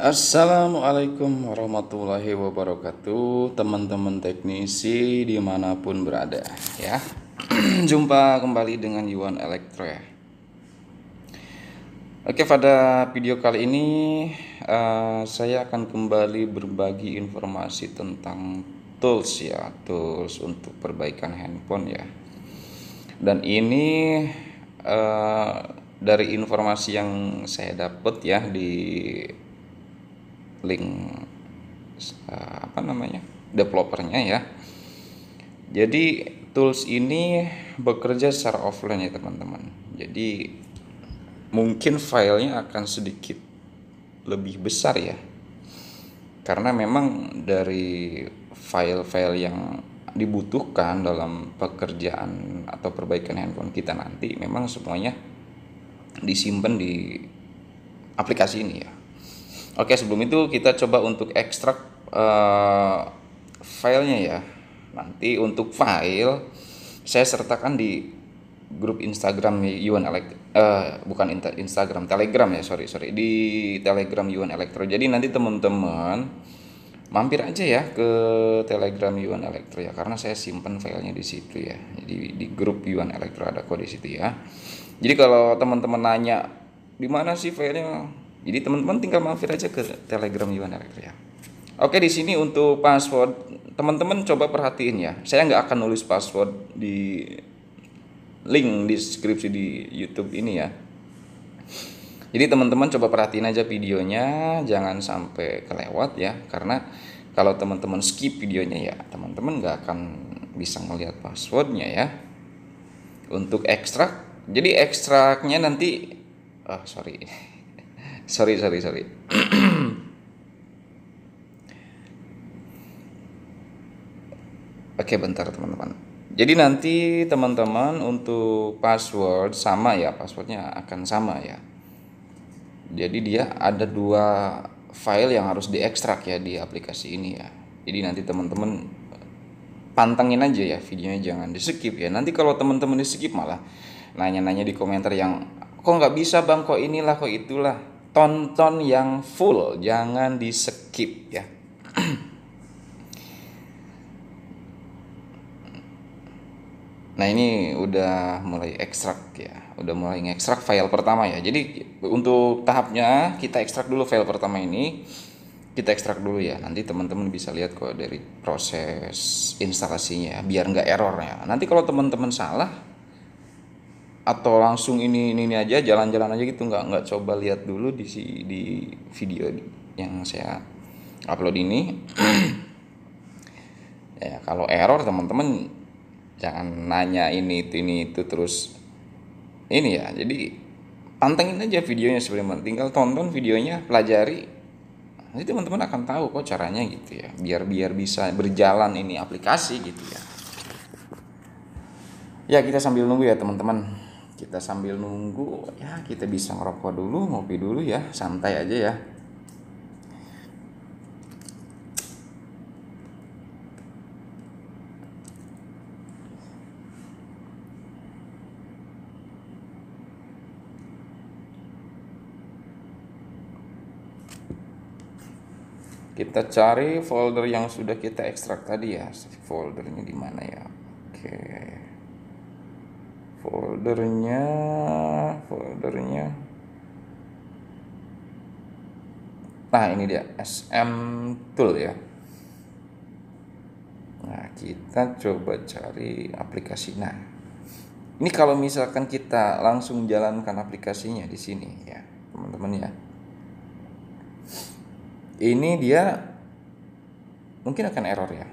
Assalamualaikum warahmatullahi wabarakatuh, teman-teman teknisi dimanapun berada ya. Jumpa kembali dengan Yuan Elektro ya. Oke, pada video kali ini saya akan kembali berbagi informasi tentang tools ya, tools untuk perbaikan handphone ya. Dan ini dari informasi yang saya dapat ya di link developernya ya. Jadi tools ini bekerja secara offline ya teman-teman. Jadi mungkin filenya akan sedikit lebih besar ya, karena memang dari file-file yang dibutuhkan dalam pekerjaan atau perbaikan handphone kita nanti memang semuanya disimpan di aplikasi ini ya. Oke, sebelum itu kita coba untuk ekstrak filenya ya. Nanti untuk file saya sertakan di grup Instagram Yuan Elektro, bukan Instagram, Telegram ya, sorry di Telegram Yuan Elektro. Jadi nanti teman-teman mampir aja ya ke Telegram Yuan Elektro ya, karena saya simpan filenya di situ ya. Jadi di grup Yuan Elektro ada kode di situ ya. Jadi kalau teman-teman nanya di mana sih filenya, jadi teman-teman tinggal mampir aja ke Telegram Yuan Elektro ya. Oke, di sini untuk password teman-teman coba perhatiin ya. Saya nggak akan nulis password di link deskripsi di YouTube ini ya. Jadi teman-teman coba perhatiin aja videonya, jangan sampai kelewat ya. Karena kalau teman-teman skip videonya ya, teman-teman nggak akan bisa melihat passwordnya ya. Untuk ekstrak, jadi ekstraknya nanti, sorry. Oke, bentar teman-teman. Jadi nanti teman-teman untuk password sama ya, passwordnya akan sama ya. Jadi dia ada dua file yang harus diekstrak ya di aplikasi ini ya. Jadi nanti teman-teman pantengin aja ya videonya, jangan di skip ya. Nanti kalau teman-teman di skip malah nanya-nanya di komentar yang kok nggak bisa bang, kok inilah kok itulah. Tonton yang full, jangan di skip ya. Nah, ini udah mulai ekstrak ya, udah mulai ngekstrak file pertama ya. Jadi untuk tahapnya kita ekstrak dulu file pertama ini, kita ekstrak dulu ya. Nanti teman-teman bisa lihat kok dari proses instalasinya ya, biar nggak error ya. Nanti kalau teman-teman salah atau langsung ini aja jalan-jalan aja gitu, nggak coba lihat dulu di video yang saya upload ini. Ya, kalau error teman-teman jangan nanya ini itu terus ini ya. Jadi pantengin aja videonya sebelum, tinggal tonton videonya, pelajari, nanti teman-teman akan tahu kok caranya gitu ya, biar bisa berjalan ini aplikasi gitu ya. Ya, kita sambil nunggu ya teman-teman, kita sambil nunggu ya, kita bisa ngerokok dulu, ngopi dulu ya, santai aja ya. Kita cari folder yang sudah kita ekstrak tadi ya. Foldernya di mana ya? Oke. Foldernya. Nah, ini dia SM Tool ya. Nah, kita coba cari aplikasi. Nah, ini kalau misalkan kita langsung jalankan aplikasinya di sini ya, teman-teman ya. Ini dia mungkin akan error ya.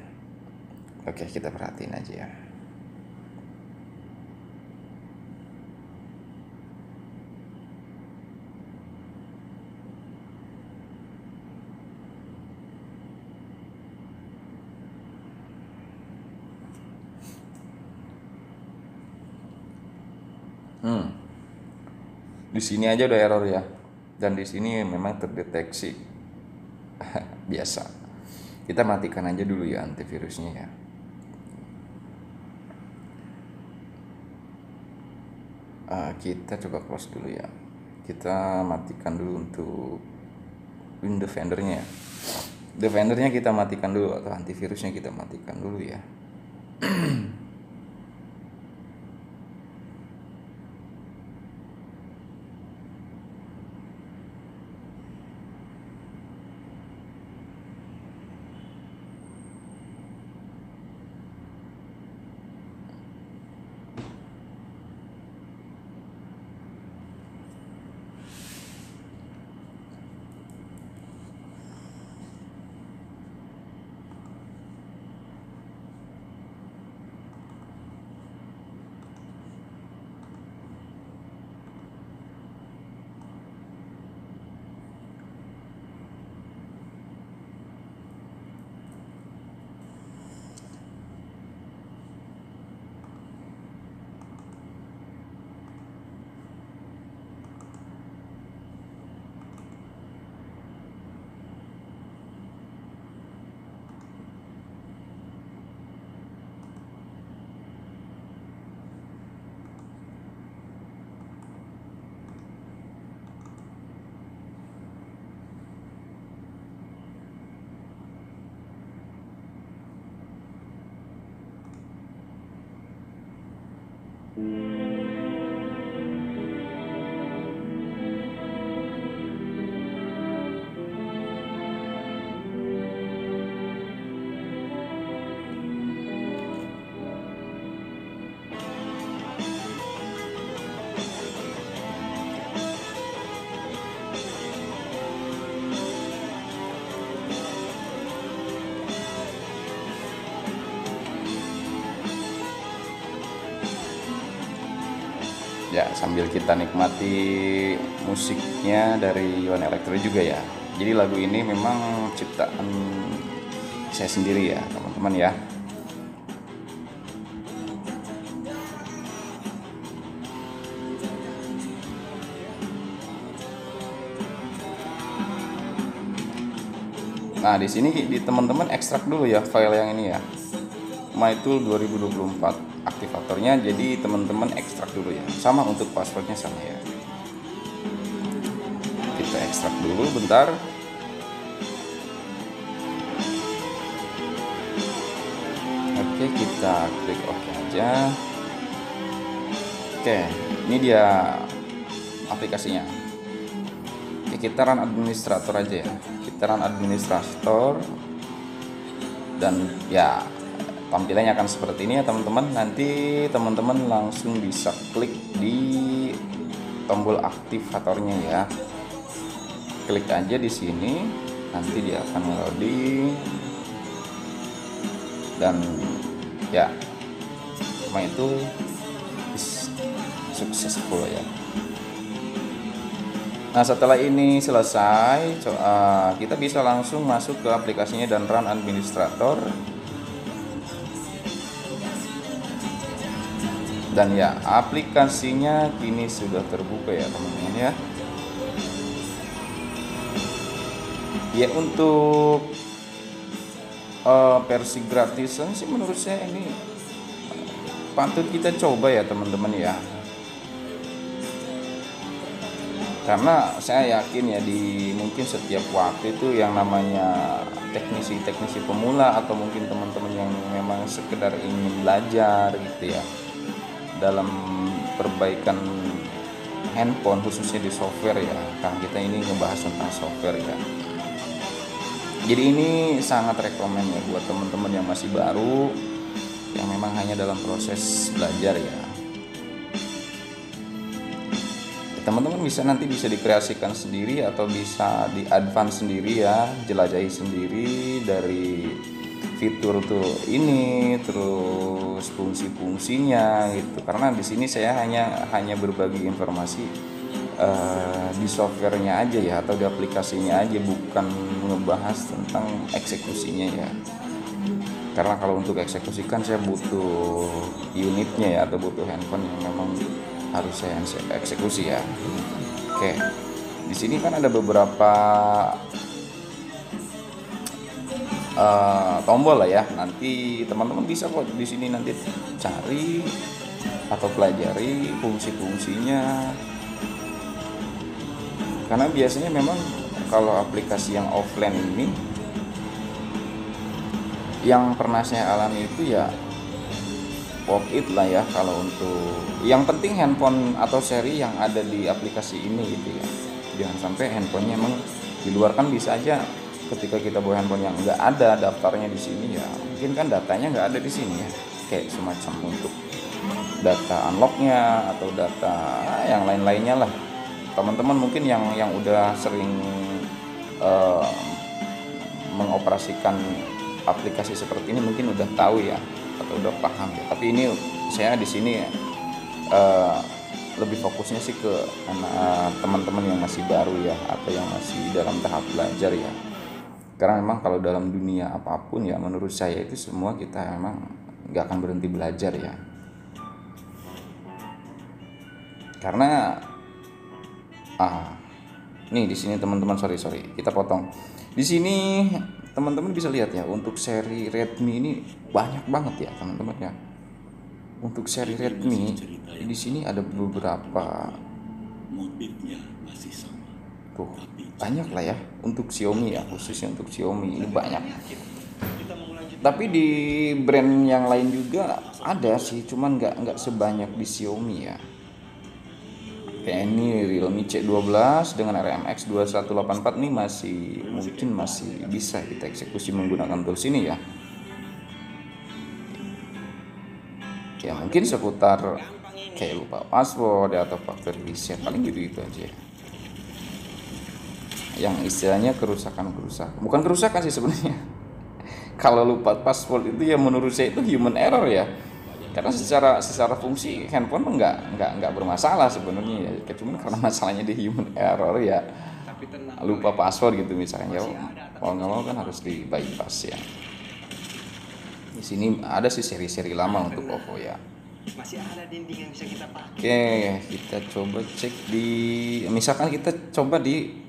Oke, kita perhatiin aja ya. Di sini aja udah error ya. Dan di sini memang terdeteksi biasa. Kita matikan aja dulu ya antivirusnya ya. Kita coba close dulu ya. Kita matikan dulu untuk Windows Defendernya ya. Defendernya kita matikan dulu, atau antivirusnya kita matikan dulu ya. Ya, sambil kita nikmati musiknya dari Yuan Electro juga ya. Jadi lagu ini memang ciptaan saya sendiri ya, teman-teman ya. Nah, di sini di teman-teman ekstrak dulu ya file yang ini ya. MyTool 2024 aktivatornya, jadi teman-teman ekstrak dulu ya, sama untuk passwordnya sama ya. Kita ekstrak dulu bentar. Oke, kita klik OK aja. Oke, ini dia aplikasinya. Oke, kita run administrator aja ya. Kita run administrator dan ya tampilannya akan seperti ini ya teman-teman. Nanti teman-teman langsung bisa klik di tombol aktivatornya ya. Klik aja di sini, nanti dia akan loading dan ya, itu successful ya. Nah, setelah ini selesai, kita bisa langsung masuk ke aplikasinya dan run administrator. Dan ya, aplikasinya kini sudah terbuka ya teman-teman ya. Ya, untuk versi gratisan sih menurut saya ini patut kita coba ya teman-teman ya. Karena saya yakin ya di mungkin setiap waktu itu yang namanya teknisi-teknisi pemula atau mungkin teman-teman yang memang sekedar ingin belajar gitu ya dalam perbaikan handphone khususnya di software ya, karena kita ini ngebahas tentang software ya. Jadi ini sangat rekomen ya buat teman-teman yang masih baru, yang memang hanya dalam proses belajar ya. Teman-teman nanti bisa dikreasikan sendiri atau bisa di advance sendiri ya, jelajahi sendiri dari fitur tuh ini, terus fungsi-fungsinya gitu. Karena di sini saya hanya berbagi informasi di softwarenya aja ya, atau di aplikasinya aja, bukan ngebahas tentang eksekusinya ya. Karena kalau untuk eksekusi kan saya butuh unitnya ya, atau butuh handphone yang memang harus saya eksekusi ya. Oke, di sini kan ada beberapa tombol lah ya. Nanti teman-teman bisa kok di sini nanti cari atau pelajari fungsi-fungsinya. Karena biasanya memang kalau aplikasi yang offline ini yang pernah saya alami itu ya worth it lah ya. Kalau untuk yang penting handphone atau seri yang ada di aplikasi ini gitu ya, jangan sampai handphonenya emang di luar. Kan bisa aja ketika kita bawa handphone yang nggak ada daftarnya di sini ya, mungkin kan datanya nggak ada di sini ya, kayak semacam untuk data unlocknya atau data yang lain-lainnya lah. Teman-teman mungkin yang udah sering eh, mengoperasikan aplikasi seperti ini mungkin udah tahu ya atau udah paham ya. Tapi ini saya di sini eh, lebih fokusnya sih ke teman-teman yang masih baru ya, atau yang masih dalam tahap belajar ya. Karena memang kalau dalam dunia apapun ya, menurut saya itu semua kita memang nggak akan berhenti belajar ya. Karena nih di sini teman-teman, sorry kita potong. Di sini teman-teman bisa lihat ya, untuk seri Redmi ini banyak banget ya teman-teman ya. Untuk seri Redmi di sini ada beberapa, tuh banyak lah ya. Untuk Xiaomi ya, khususnya untuk Xiaomi ini banyak. Tapi di brand yang lain juga ada sih, cuman nggak sebanyak di Xiaomi ya. Kayak ini Realme C12 dengan RMX 2184 nih masih bisa kita eksekusi menggunakan tools ini ya. Ya mungkin seputar kayak lupa password atau factory reset, paling gitu aja. Yang istilahnya kerusakan, bukan kerusakan sih sebenarnya. Kalau lupa password itu ya menurut saya itu human error ya. Karena secara fungsi handphone nggak bermasalah sebenarnya ya, cuman karena masalahnya di human error ya, lupa password gitu misalnya ya, mau nggak mau kan harus di bypass ya. Di sini ada sih seri-seri lama untuk OVO ya. Masih ada dinding yang bisa kita pakai. Oke, kita coba cek di, misalkan kita coba di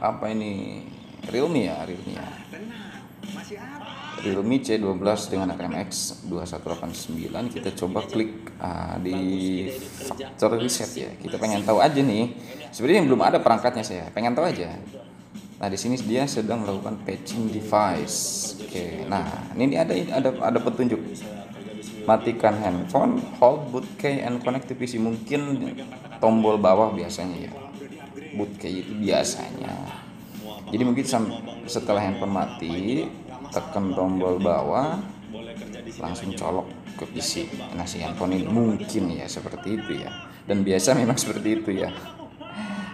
apa ini, Realme ya. Realme C12 dengan RMX 2189, kita coba klik di factory reset ya. Kita pengen tahu aja nih. Sebenarnya belum ada perangkatnya, saya pengen tahu aja. Nah, di sini dia sedang melakukan patching device. Oke. Nah, ini ada petunjuk. Matikan handphone, hold boot key and connect to PC. Mungkin tombol bawah biasanya ya. Boot key itu biasanya. Jadi mungkin setelah handphone mati, tekan tombol bawah, langsung colok ke PC. Nah, si handphone ini mungkin ya seperti itu ya. Dan biasa memang seperti itu ya.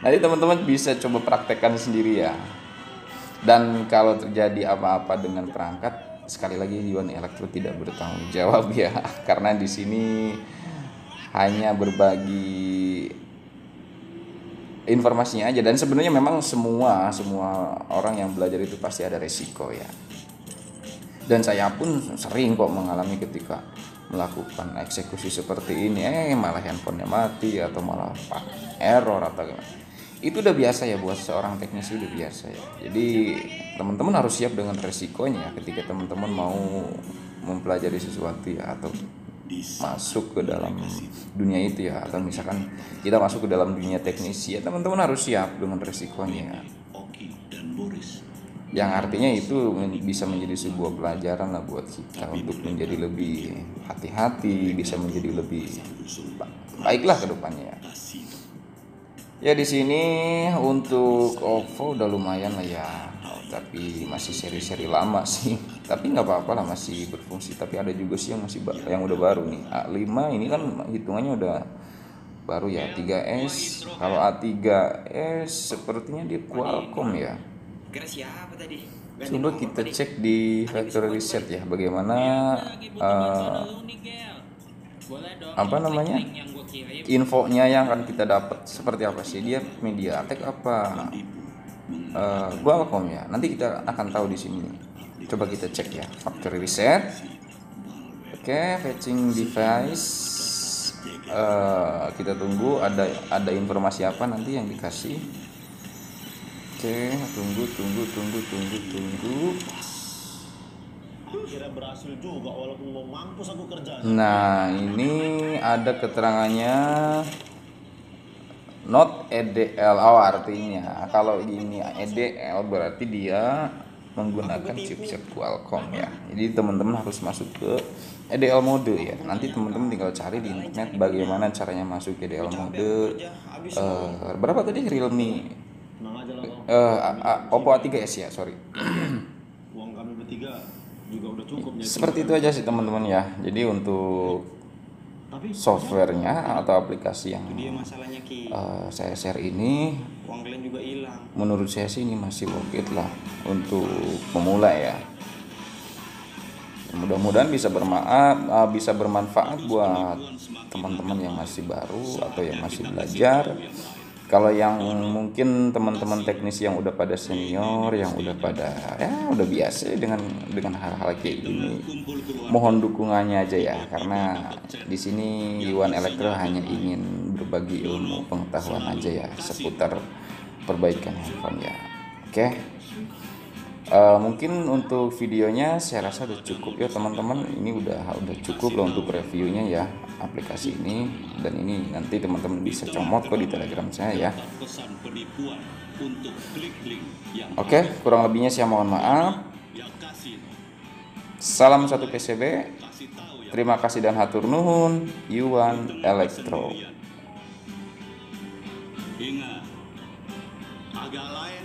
Nanti teman-teman bisa coba praktekkan sendiri ya. Dan kalau terjadi apa-apa dengan perangkat, sekali lagi Yuan Elektro tidak bertanggung jawab ya. Karena di sini hanya berbagi informasinya aja. Dan sebenarnya memang semua orang yang belajar itu pasti ada resiko ya. Dan saya pun sering kok mengalami ketika melakukan eksekusi seperti ini, malah handphonenya mati atau malah error atau gimana. Itu udah biasa ya, buat seorang teknisi udah biasa ya. Jadi teman-teman harus siap dengan resikonya ketika teman-teman mau mempelajari sesuatu ya, atau masuk ke dalam dunia itu ya, atau misalkan kita masuk ke dalam dunia teknisi ya, teman-teman harus siap dengan resikonya. Yang artinya itu bisa menjadi sebuah pelajaran lah buat kita untuk menjadi lebih hati-hati, bisa menjadi lebih baiklah ke depannya ya. Ya di sini untuk OVO udah lumayan lah ya, tapi masih seri-seri lama sih. Tapi nggak apa-apa lah, masih berfungsi. Tapi ada juga sih yang udah baru nih. A5 ini kan hitungannya udah baru ya, 3S. Kalau A3S sepertinya dia Qualcomm ya. Coba kita cek di factory reset ya, bagaimana apa namanya, infonya yang akan kita dapat seperti apa sih, dia MediaTek apa Qualcomm ya. Nanti kita akan tahu di sini. Coba kita cek ya, factory reset. Oke, fetching device. Kita tunggu ada informasi apa nanti yang dikasih. Oke, tunggu. Nah, ini ada keterangannya not EDL. Oh, artinya kalau ini EDL berarti dia menggunakan chipset Qualcomm ya. Jadi teman-teman harus masuk ke EDL mode ya. Nanti teman-teman tinggal cari di internet bagaimana caranya masuk ke EDL mode. Berapa tadi Realme? Oppo A3s ya, sorry. Uang kami bertiga juga udah cukup. Seperti itu aja sih teman-teman ya. Jadi untuk softwarenya atau aplikasi yang saya share ini, uang kalian juga hilang. menurut saya sih ini masih worth it lah untuk pemula ya. Mudah-mudahan bisa bermanfaat buat teman-teman yang masih baru atau yang masih belajar. Kalau yang mungkin teman-teman teknis yang udah pada senior, yang udah pada udah biasa dengan hal-hal kayak gini, mohon dukungannya aja ya, karena di sini Yuan Elektro hanya ingin berbagi ilmu pengetahuan aja ya seputar perbaikan handphone ya. Oke. Mungkin untuk videonya saya rasa udah cukup ya teman-teman. Ini udah cukup loh untuk reviewnya ya aplikasi ini, dan ini nanti teman-teman bisa comot kok di Telegram saya ya. Oke, kurang lebihnya saya mohon maaf. Salam satu PCB. Terima kasih dan hatur nuhun. Yuan Elektro. Ingat, agak lain